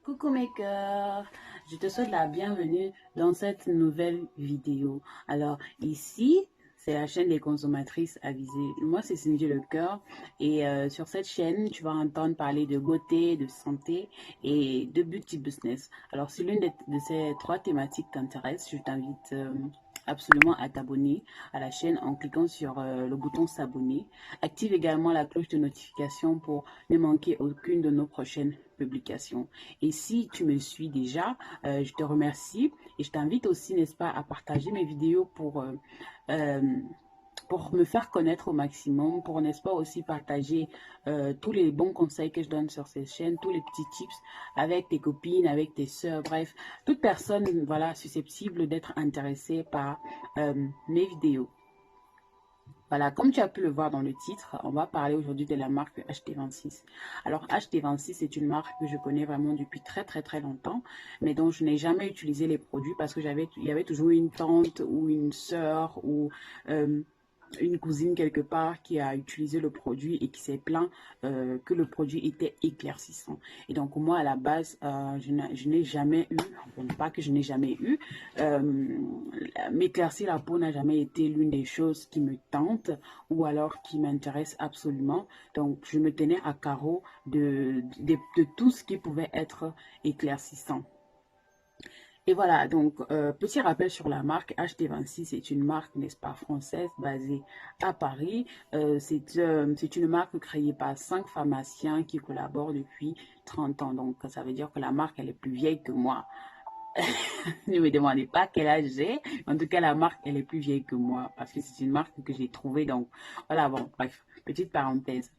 Coucou mes cœurs, je te souhaite la bienvenue dans cette nouvelle vidéo. Alors ici, c'est la chaîne des consommatrices avisées. Moi, c'est Cindy Le Cœur et sur cette chaîne, tu vas entendre parler de beauté, de santé et de beauty business. Alors si l'une de ces trois thématiques t'intéresse, je t'invite absolument à t'abonner à la chaîne en cliquant sur le bouton s'abonner. Active également la cloche de notification pour ne manquer aucune de nos prochaines publications. Et si tu me suis déjà, je te remercie et je t'invite aussi, n'est-ce pas, à partager mes vidéos euh, pour me faire connaître au maximum, pour, n'est-ce pas, aussi partager tous les bons conseils que je donne sur cette chaîne, tous les petits tips avec tes copines, avec tes soeurs, bref, toute personne, voilà, susceptible d'être intéressée par mes vidéos. Voilà, comme tu as pu le voir dans le titre, on va parler aujourd'hui de la marque HT26. Alors, HT26, c'est une marque que je connais vraiment depuis très très très longtemps, mais dont je n'ai jamais utilisé les produits parce que il y avait toujours une tante ou une sœur ou une cousine quelque part qui a utilisé le produit et qui s'est plaint que le produit était éclaircissant. Et donc moi à la base, je n'ai jamais eu, bon, pas que je n'ai jamais eu, m'éclaircir la peau n'a jamais été l'une des choses qui me tente ou alors qui m'intéresse absolument. Donc je me tenais à carreau de tout ce qui pouvait être éclaircissant. Et voilà, donc petit rappel sur la marque HT26, c'est une marque, n'est-ce pas, française basée à Paris. C'est une marque créée par 5 pharmaciens qui collaborent depuis 30 ans. Donc ça veut dire que la marque, elle est plus vieille que moi. Ne me demandez pas quel âge j'ai. En tout cas, la marque, elle est plus vieille que moi parce que c'est une marque que j'ai trouvée. Donc voilà, bon, bref, petite parenthèse.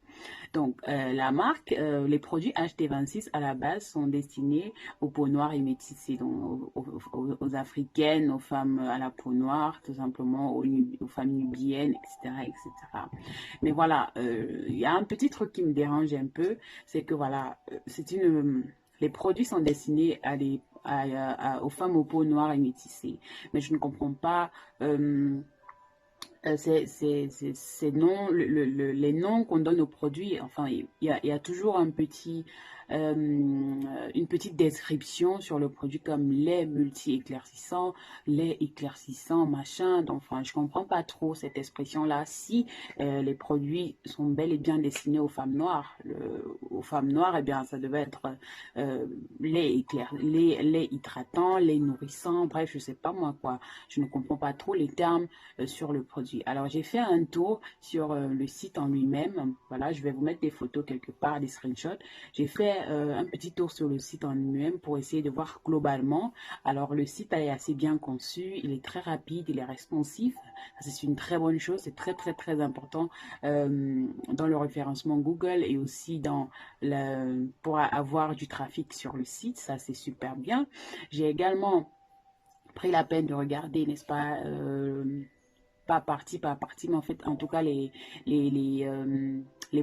Donc, la marque, les produits HT26 à la base sont destinés aux peaux noires et métissées, donc aux Africaines, aux femmes à la peau noire, tout simplement, aux femmes nubiennes, etc., etc. Mais voilà, il y a un petit truc qui me dérange un peu, c'est que voilà, les produits sont destinés aux femmes aux peaux noires et métissées, mais je ne comprends pas. Ces noms, les noms qu'on donne aux produits, enfin, il y a toujours une petite description sur le produit comme lait multi-éclaircissant, lait éclaircissant, machin. Donc, enfin, je comprends pas trop cette expression-là. Si les produits sont bel et bien destinés aux femmes noires, aux femmes noires, eh bien, ça devait être lait hydratant, lait nourrissant, bref, je sais pas moi quoi. Je ne comprends pas trop les termes sur le produit. Alors, j'ai fait un tour sur le site en lui-même. Voilà, je vais vous mettre des photos quelque part, des screenshots. J'ai fait un petit tour sur le site en lui-même pour essayer de voir globalement. Alors, le site est assez bien conçu, il est très rapide, il est responsif. C'est une très bonne chose, c'est très, très, très important dans le référencement Google et aussi pour avoir du trafic sur le site. Ça, c'est super bien. J'ai également pris la peine de regarder, n'est-ce pas, pas partie, mais en fait, en tout cas, les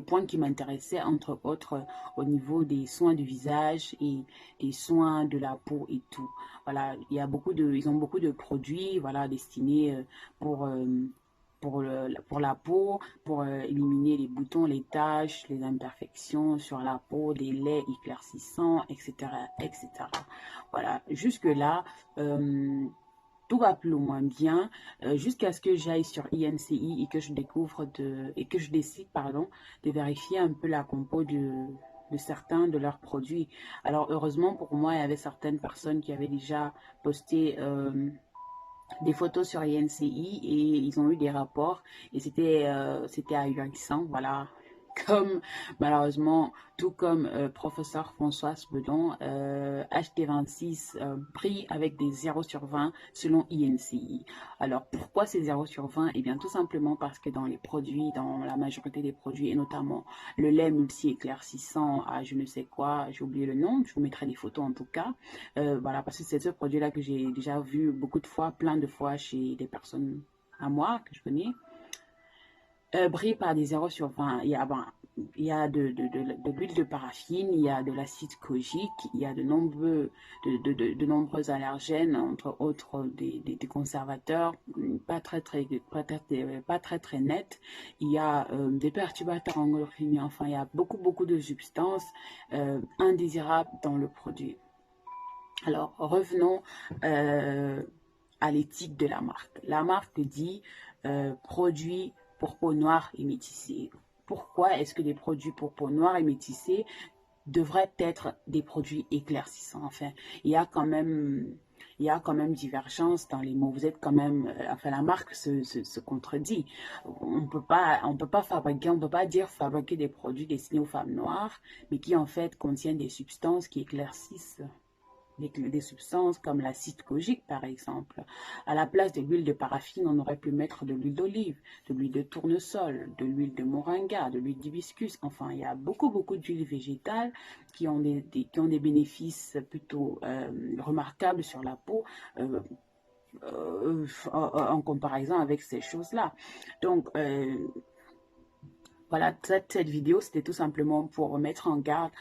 points qui m'intéressaient, entre autres, au niveau des soins du visage et des soins de la peau et tout. Voilà, ils ont beaucoup de produits, voilà, destinés pour, euh, pour la peau, pour éliminer les boutons, les taches, les imperfections sur la peau, des laits éclaircissants, etc., etc. Voilà, jusque-là, tout va plus ou moins bien jusqu'à ce que j'aille sur INCI et que je décide pardon de vérifier un peu la compo de certains de leurs produits. Alors heureusement pour moi, il y avait certaines personnes qui avaient déjà posté des photos sur INCI et ils ont eu des rapports et c'était ahurissant, voilà. Comme malheureusement, tout comme professeur Françoise Bedon, HT26 pris avec des 0 sur 20 selon INCI. Alors pourquoi c'est 0 sur 20? Eh bien tout simplement parce que dans les produits, dans la majorité des produits, et notamment le lait multi-éclaircissant à je ne sais quoi, j'ai oublié le nom, je vous mettrai des photos en tout cas. Voilà, parce que c'est ce produit-là que j'ai déjà vu beaucoup de fois, plein de fois chez des personnes à moi que je connais. Brille par des 0 sur 20. Il y a de l'huile de paraffine, il y a de l'acide kojique, il y a de nombreux allergènes, entre autres des conservateurs, pas très très nets. Il y a des perturbateurs endocriniens, enfin il y a beaucoup de substances indésirables dans le produit. Alors, revenons à l'éthique de la marque. La marque dit produits pour peau noire et métissée. Pourquoi est-ce que les produits pour peau noire et métissée devraient être des produits éclaircissants? Enfin, il y a quand même, il y a quand même divergence dans les mots. Vous êtes quand même, enfin, la marque se contredit. On peut pas fabriquer, on peut pas dire fabriquer des produits destinés aux femmes noires, mais qui en fait contiennent des substances qui éclaircissent des substances comme l'acide kojique, par exemple. À la place de l'huile de paraffine, on aurait pu mettre de l'huile d'olive, de l'huile de tournesol, de l'huile de moringa, de l'huile d'hibiscus. Enfin, il y a beaucoup d'huiles végétales qui ont qui ont des bénéfices plutôt remarquables sur la peau. En comparaison avec ces choses-là. Donc, voilà, cette vidéo, c'était tout simplement pour mettre en garde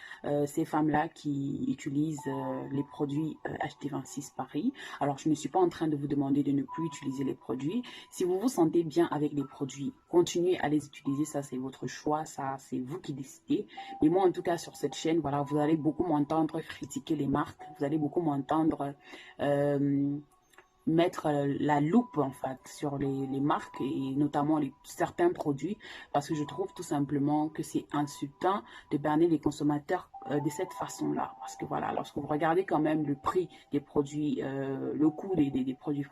ces femmes-là qui utilisent les produits HT26 Paris. Alors, je ne suis pas en train de vous demander de ne plus utiliser les produits. Si vous vous sentez bien avec les produits, continuez à les utiliser. Ça, c'est votre choix. Ça, c'est vous qui décidez. Mais moi, en tout cas, sur cette chaîne, voilà, vous allez beaucoup m'entendre critiquer les marques. Vous allez beaucoup m'entendre mettre la loupe en fait sur les marques et notamment certains produits parce que je trouve tout simplement que c'est insultant de berner les consommateurs de cette façon-là. Parce que voilà, lorsque vous regardez quand même le prix des produits, le coût des produits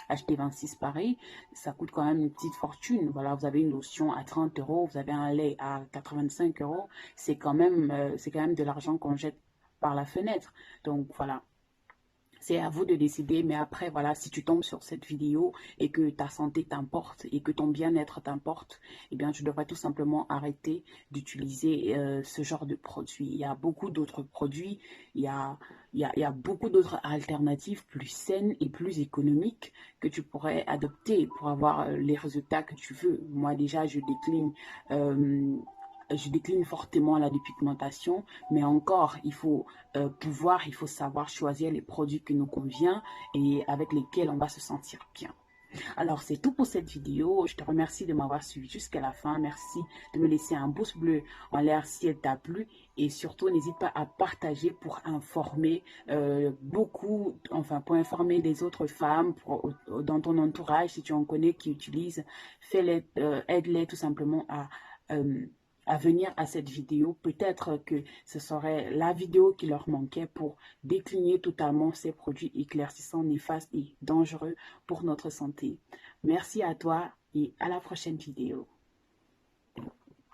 acheter 26 Paris, ça coûte quand même une petite fortune. Voilà, vous avez une lotion à 30 euros, vous avez un lait à 85 euros, c'est quand même de l'argent qu'on jette par la fenêtre. Donc voilà. C'est à vous de décider, mais après, voilà, si tu tombes sur cette vidéo et que ta santé t'importe et que ton bien-être t'importe, eh bien, tu devrais tout simplement arrêter d'utiliser ce genre de produits. Il y a beaucoup d'autres produits, il y a beaucoup d'autres alternatives plus saines et plus économiques que tu pourrais adopter pour avoir les résultats que tu veux. Moi, déjà, je décline fortement la dépigmentation, mais encore, il faut savoir choisir les produits qui nous conviennent et avec lesquels on va se sentir bien. Alors, c'est tout pour cette vidéo. Je te remercie de m'avoir suivi jusqu'à la fin. Merci de me laisser un pouce bleu en l'air si elle t'a plu. Et surtout, n'hésite pas à partager pour informer pour informer les autres femmes dans ton entourage. Si tu en connais qui utilisent, aide-les tout simplement euh, à venir à cette vidéo. Peut-être que ce serait la vidéo qui leur manquait pour décliner totalement ces produits éclaircissants, néfastes et dangereux pour notre santé. Merci à toi et à la prochaine vidéo.